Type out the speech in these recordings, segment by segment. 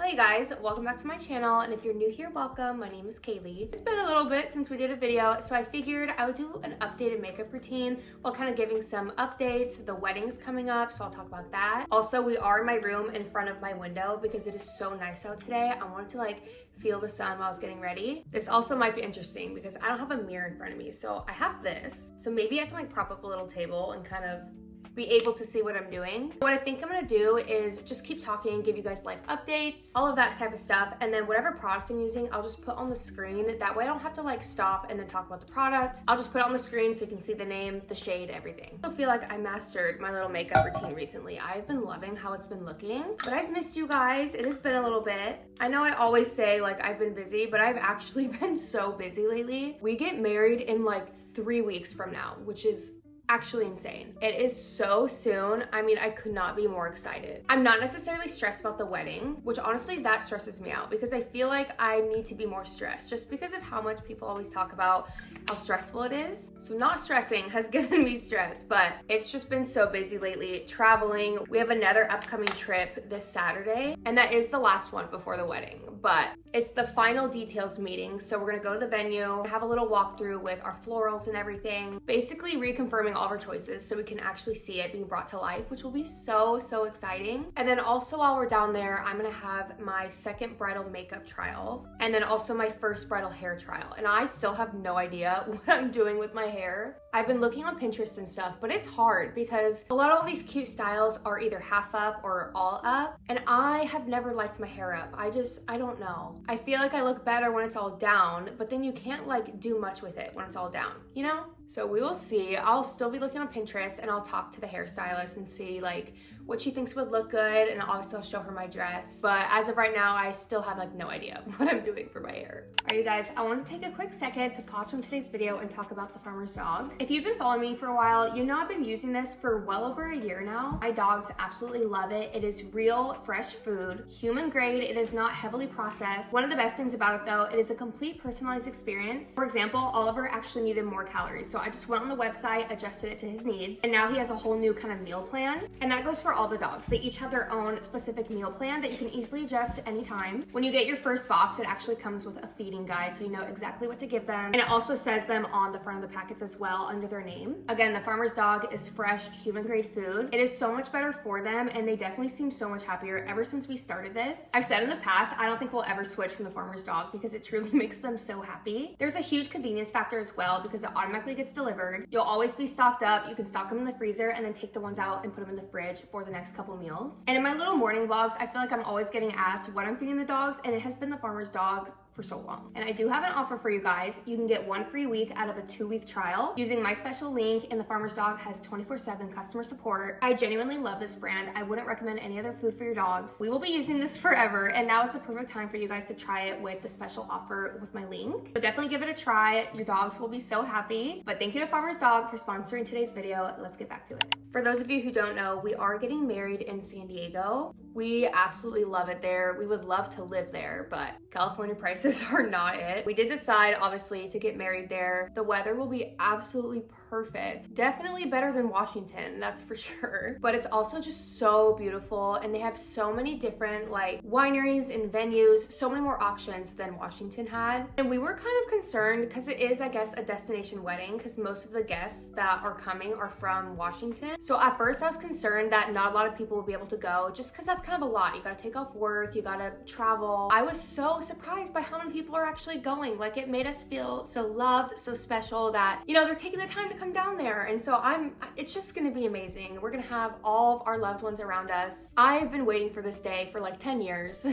Hey guys, welcome back to my channel, and if you're new here, welcome. My name is Kaylee. It's been a little bit since we did a video, so I figured I would do an updated makeup routine while kind of giving some updates. The wedding's coming up, so I'll talk about that. Also, we are in my room in front of my window because it is so nice out today. I wanted to feel the sun while I was getting ready. This also might be interesting because I don't have a mirror in front of me, so I have this. So maybe I can prop up a little table and kind of be able to see what I'm doing. What I think I'm gonna do is just keep talking, give you guys life updates, all of that type of stuff, and then whatever product I'm using, I'll just put on the screen. That way I don't have to stop and then talk about the product. I'll just put it on the screen so you can see the name, the shade, everything. I feel like I mastered my little makeup routine recently. I've been loving how it's been looking, but I've missed you guys. It has been a little bit. I know I always say I've been busy, but I've actually been so busy lately. We get married in 3 weeks from now, which is actually insane. It is so soon. I mean, I could not be more excited. I'm not necessarily stressed about the wedding, which honestly that stresses me out because I feel like I need to be more stressed just because of how much people always talk about how stressful it is. So not stressing has given me stress, but it's just been so busy lately traveling. We have another upcoming trip this Saturday, and that is the last one before the wedding, but it's the final details meeting. So we're gonna go to the venue, have a little walkthrough with our florals and everything, basically reconfirming all of our choices so we can actually see it being brought to life, which will be so exciting. And then also while we're down there, I'm gonna have my second bridal makeup trial and then also my first bridal hair trial. And I still have no idea what I'm doing with my hair. I've been looking on Pinterest and stuff, but it's hard because a lot of all these cute styles are either half up or all up, and I have never liked my hair up. I don't know. I feel like I look better when it's all down, but then you can't do much with it when it's all down, you know? So we will see. I'll still be looking on Pinterest and I'll talk to the hairstylist and see what she thinks would look good, and obviously I'll show her my dress. But as of right now, I still have no idea what I'm doing for my hair. All right, you guys, I want to take a quick second to pause from today's video and talk about the farmer's dog. If you've been following me for a while, you know I've been using this for well over a year now. My dogs absolutely love it. It is real, fresh food, human grade. It is not heavily processed. One of the best things about it though, it is a complete personalized experience. For example, Oliver actually needed more calories, so I just went on the website, adjusted it to his needs, and now he has a whole new kind of meal plan. And that goes for all the dogs. They each have their own specific meal plan that you can easily adjust at any time. When you get your first box, it actually comes with a feeding guide so you know exactly what to give them. And it also says them on the front of the packets as well under their name. Again, the farmer's dog is fresh, human grade food. It is so much better for them, and they definitely seem so much happier ever since we started this. I've said in the past, I don't think we'll ever switch from the farmer's dog because it truly makes them so happy. There's a huge convenience factor as well because it automatically gets delivered. You'll always be stocked up. You can stock them in the freezer and then take the ones out and put them in the fridge for the next couple meals. And in my little morning vlogs, I feel like I'm always getting asked what I'm feeding the dogs, and it has been the farmer's dog for so long. And I do have an offer for you guys. You can get 1 free week out of a 2-week trial using my special link, and the farmer's dog has 24/7 customer support. I genuinely love this brand. I wouldn't recommend any other food for your dogs. We will be using this forever, and now is the perfect time for you guys to try it with the special offer with my link. So definitely give it a try. Your dogs will be so happy. But thank you to Farmer's Dog for sponsoring today's video. Let's get back to it. For those of you who don't know, we are getting married in San Diego. We absolutely love it there. We would love to live there, but California prices are not it. We did decide, obviously, to get married there. The weather will be absolutely perfect. Definitely better than Washington, that's for sure. But it's also just so beautiful, and they have so many different wineries and venues, so many more options than Washington had. And we were kind of concerned because it is, I guess, a destination wedding because most of the guests that are coming are from Washington. So at first I was concerned that not a lot of people would be able to go just because that's kind of a lot. You gotta take off work, you gotta travel. I was so surprised by how many people are actually going. It made us feel so loved, so special that, they're taking the time to come down there. And so it's just gonna be amazing. We're gonna have all of our loved ones around us. I've been waiting for this day for 10 years.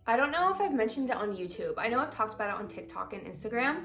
I don't know if I've mentioned it on YouTube. I know I've talked about it on TikTok and Instagram.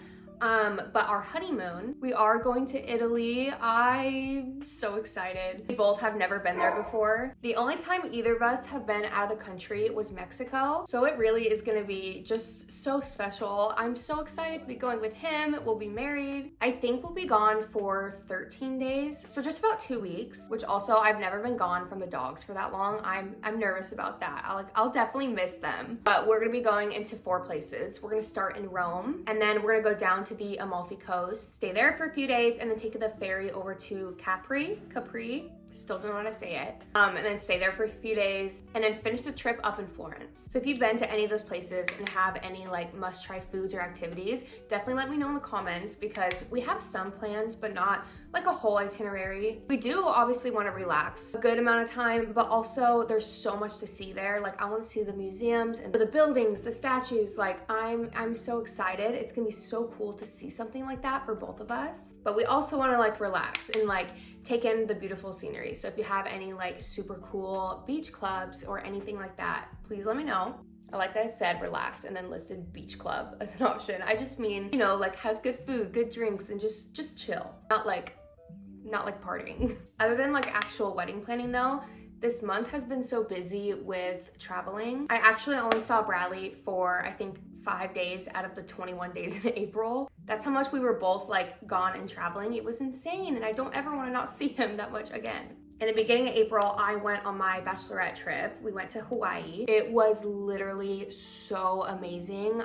But our honeymoon, we are going to Italy. I'm so excited. We both have never been there before. The only time either of us have been out of the country was Mexico. So it really is gonna be just so special. I'm so excited to be going with him. We'll be married. I think we'll be gone for 13 days. So just about 2 weeks, which also I've never been gone from the dogs for that long. I'm nervous about that. I'll definitely miss them. But we're gonna be going into 4 places. We're gonna start in Rome, and then we're gonna go down to the Amalfi Coast, stay there for a few days, and then take the ferry over to Capri. Still don't know how to say it. And then stay there for a few days and then finish the trip up in Florence. So if you've been to any of those places and have any like must try foods or activities, definitely let me know in the comments, because we have some plans, but not like a whole itinerary. We do obviously want to relax a good amount of time, but also there's so much to see there. Like I want to see the museums and the buildings, the statues. Like I'm so excited. It's gonna be so cool to see something like that for both of us. But we also want to like relax and like take in the beautiful scenery. So if you have any like super cool beach clubs or anything like that, please let me know. I like that I said relax and then listed beach club as an option. I just mean, you know, like has good food, good drinks, and just chill. Not like partying. Other than like actual wedding planning though, this month has been so busy with traveling. I actually only saw Bradley for I think 5 days out of the 21 days in April. That's how much we were both like gone and traveling. It was insane, and I don't ever want to not see him that much again. In the beginning of April, I went on my bachelorette trip. We went to Hawaii. It was literally so amazing.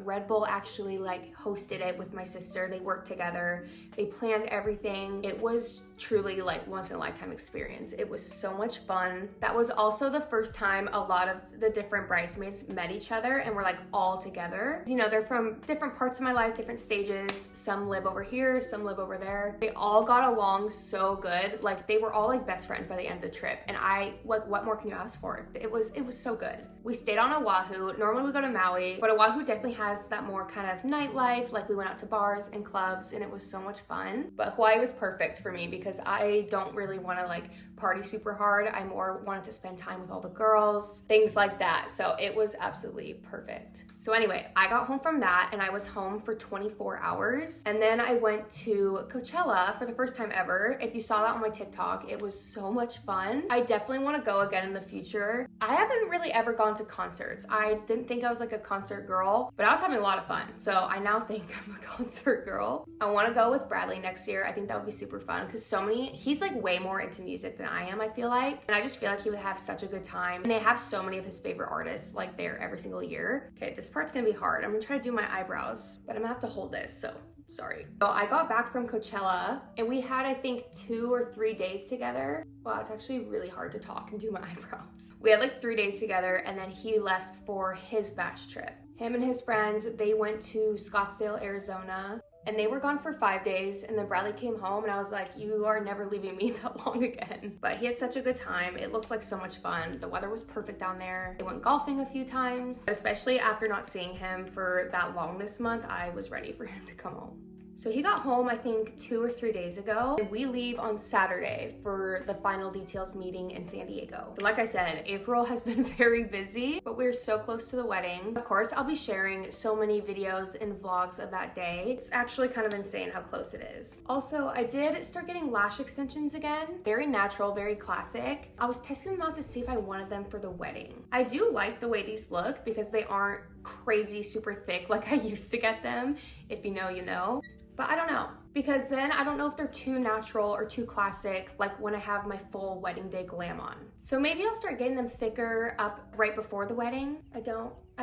Red Bull actually like hosted it with my sister. They worked together. They planned everything. It was truly like once in a lifetime experience. It was so much fun. That was also the first time a lot of the different bridesmaids met each other and were like all together. You know, they're from different parts of my life, different stages. Some live over here, some live over there. They all got along so good. Like they were all like best friends by the end of the trip, and I like, what more can you ask for? It was so good. We stayed on Oahu. Normally we go to Maui, but Oahu definitely has that more kind of nightlife. Like we went out to bars and clubs, and it was so much fun. But Hawaii was perfect for me because I don't really want to like party super hard. I more wanted to spend time with all the girls, things like that. So it was absolutely perfect. So anyway, I got home from that and I was home for 24 hours. And then I went to Coachella for the first time ever. If you saw that on my TikTok, it was so much fun. I definitely want to go again in the future. I haven't really ever gone to concerts. I didn't think I was like a concert girl, but I was having a lot of fun. So I now think I'm a concert girl. I want to go with Bradley next year. I think that would be super fun because he's like way more into music than I am, I feel like. And I just feel like he would have such a good time. And they have so many of his favorite artists like there every single year. Okay, this part's gonna be hard. I'm gonna try to do my eyebrows, but I'm gonna have to hold this, so sorry. So I got back from Coachella and we had, I think, 2 or 3 days together. Wow, it's actually really hard to talk and do my eyebrows. We had like 3 days together and then he left for his batch trip. Him and his friends, they went to Scottsdale, Arizona. And they were gone for 5 days, and then Bradley came home and I was like, you are never leaving me that long again. But he had such a good time. It looked like so much fun. The weather was perfect down there. They went golfing a few times, but especially after not seeing him for that long this month, I was ready for him to come home. So he got home, I think 2 or 3 days ago, and we leave on Saturday for the final details meeting in San Diego. So like I said, April has been very busy, but we're so close to the wedding. Of course, I'll be sharing so many videos and vlogs of that day. It's actually kind of insane how close it is. Also, I did start getting lash extensions again. Very natural, very classic. I was testing them out to see if I wanted them for the wedding. I do like the way these look because they aren't crazy super thick like I used to get them. If you know, you know. But I don't know, because then I don't know if they're too natural or too classic, like when I have my full wedding day glam on. So maybe I'll start getting them thicker up right before the wedding. I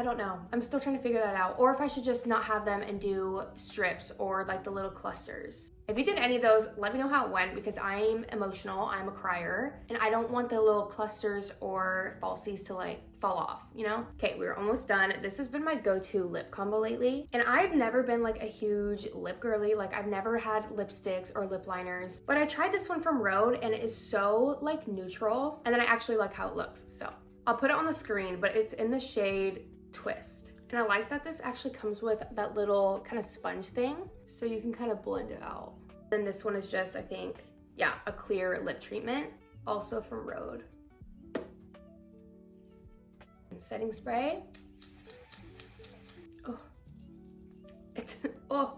don't know. I'm still trying to figure that out. Or if I should just not have them and do strips or like the little clusters. If you did any of those, let me know how it went because I'm emotional, I'm a crier, and I don't want the little clusters or falsies to like fall off, you know? Okay, we're almost done. This has been my go-to lip combo lately. And I've never been like a huge lip girly. Like I've never had lipsticks or lip liners, but I tried this one from Rhode and it is so like neutral. And then I actually like how it looks. So I'll put it on the screen, but it's in the shade Twist. And I like that this actually comes with that little kind of sponge thing, so you can kind of blend it out. Then this one is just, I think, yeah, a clear lip treatment, also from Rhode. And setting spray. Oh, oh,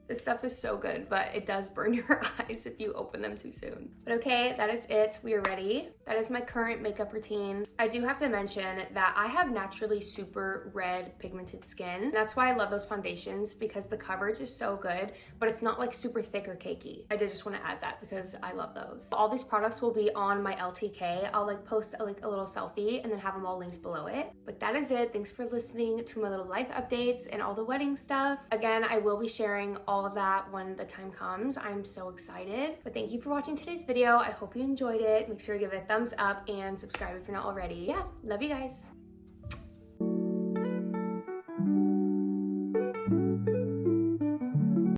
this stuff is so good, but it does burn your eyes if you open them too soon. But okay, that is it. We are ready. That is my current makeup routine. I do have to mention that I have naturally super red pigmented skin. That's why I love those foundations because the coverage is so good, but it's not like super thick or cakey. I did just want to add that because I love those. All these products will be on my LTK. I'll like post a little selfie and then have them all linked below it. But that is it. Thanks for listening to my little life updates and all the wedding stuff. Again, I will be sharing all all of that when the time comes. I'm so excited. But thank you for watching today's video. I hope you enjoyed it. Make sure to give it a thumbs up and subscribe if you're not already. Yeah, love you guys.